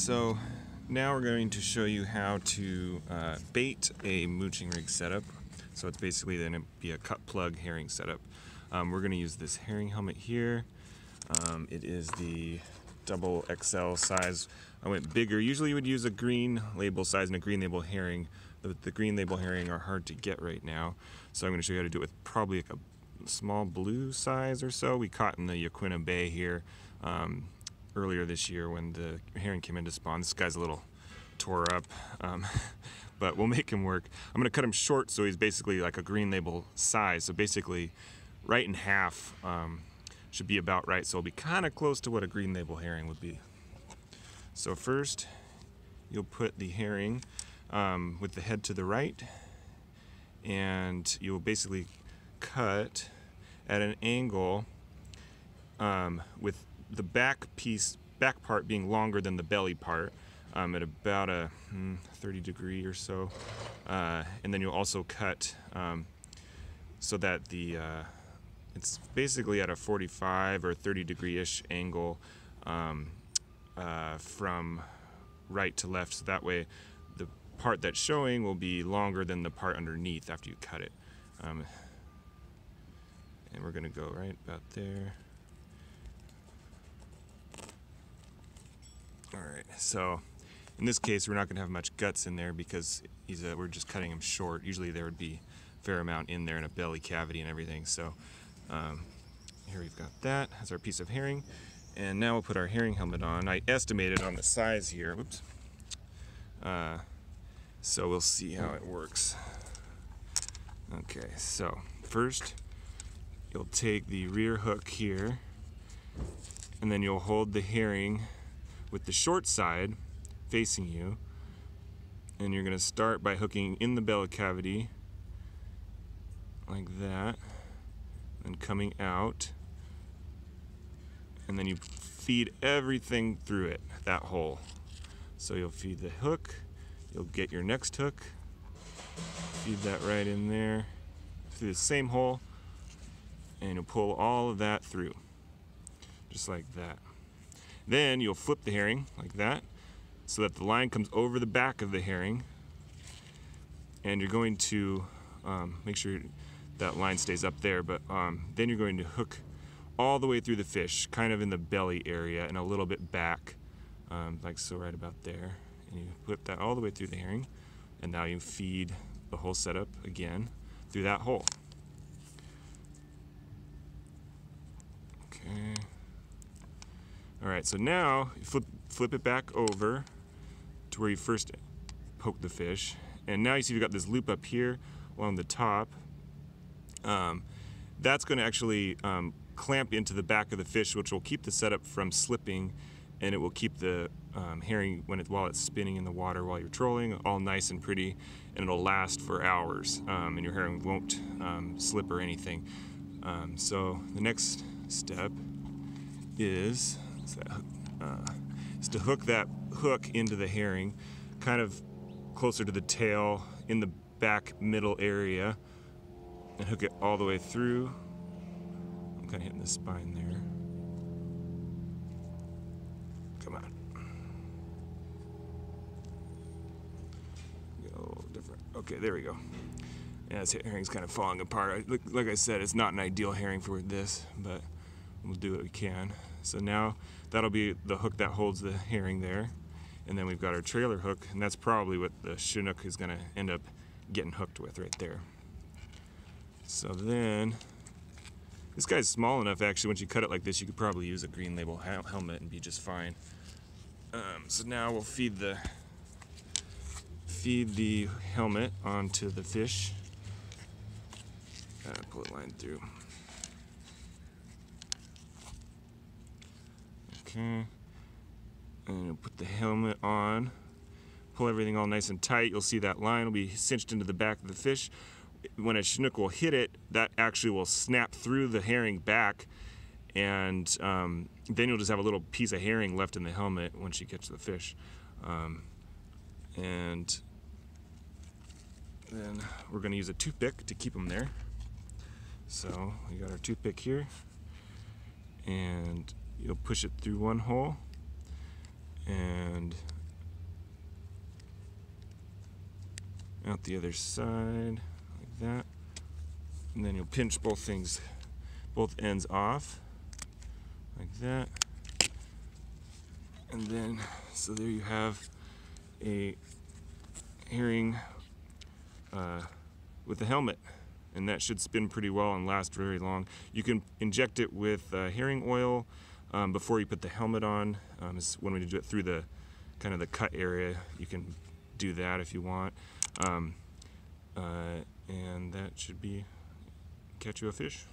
So now we're going to show you how to bait a mooching rig setup. So it's basically going to be a cut plug herring setup. We're going to use this herring helmet here. It is the double XL size. I went bigger. Usually you would use a green label size and a green label herring. The green label herring are hard to get right now. So I'm going to show you how to do it with probably like a small blue size or so. We caught in the Yaquina Bay here earlier this year when the herring came in to spawn. This guy's a little tore up, but we'll make him work. I'm going to cut him short so he's basically like a green label size. So basically right in half should be about right. So it'll be kind of close to what a green label herring would be. So first you'll put the herring with the head to the right, and you'll basically cut at an angle with the back part being longer than the belly part, at about a 30 degree or so, and then you'll also cut so that it's basically at a 45 or 30 degree-ish angle from right to left, so that way the part that's showing will be longer than the part underneath after you cut it. And we're going to go right about there. Alright, so in this case we're not going to have much guts in there because we're just cutting him short. Usually there would be a fair amount in there and a belly cavity and everything. So here we've got that. That's our piece of herring. And now we'll put our herring helmet on. I estimated on the size here. Whoops. So we'll see how it works. Okay, so first you'll take the rear hook here, and then you'll hold the herring with the short side facing you, and you're going to start by hooking in the belly cavity like that, and coming out, and then you feed everything through it, that hole. So you'll feed the hook, you'll get your next hook, feed that right in there through the same hole, and you'll pull all of that through, just like that. Then you'll flip the herring like that so that the line comes over the back of the herring, and you're going to make sure that line stays up there, but then you're going to hook all the way through the fish, kind of in the belly area and a little bit back, like so, right about there, and you put that all the way through the herring, and now you feed the whole setup again through that hole. Okay. Alright, so now you flip it back over to where you first poked the fish, and now you see you've got this loop up here along the top. That's going to actually clamp into the back of the fish, which will keep the setup from slipping, and it will keep the herring while it's spinning in the water while you're trolling all nice and pretty, and it'll last for hours, and your herring won't slip or anything. So the next step is to hook that hook into the herring, kind of closer to the tail in the back middle area, and hook it all the way through. I'm kind of hitting the spine there. Come on. Get a little different. Okay, there we go. Yeah, this herring's kind of falling apart. Like I said, it's not an ideal herring for this, but we'll do what we can. So now that'll be the hook that holds the herring there, and then we've got our trailer hook, and that's probably what the Chinook is going to end up getting hooked with right there. So then, this guy's small enough actually, once you cut it like this, you could probably use a green label helmet and be just fine. So now we'll feed the helmet onto the fish. Gotta pull it line through. Okay, and you'll put the helmet on, pull everything all nice and tight. You'll see that line will be cinched into the back of the fish. When a Chinook will hit it, that actually will snap through the herring back, and then you'll just have a little piece of herring left in the helmet once you catch the fish. And then we're going to use a toothpick to keep them there. So we got our toothpick here, and you'll push it through one hole, and out the other side like that, and then you'll pinch both ends off like that, and then so there you have a herring with a helmet, and that should spin pretty well and last very long. You can inject it with herring oil before you put the helmet on. Is one way to do it, through the kind of the cut area. You can do that if you want, and that should catch you a fish.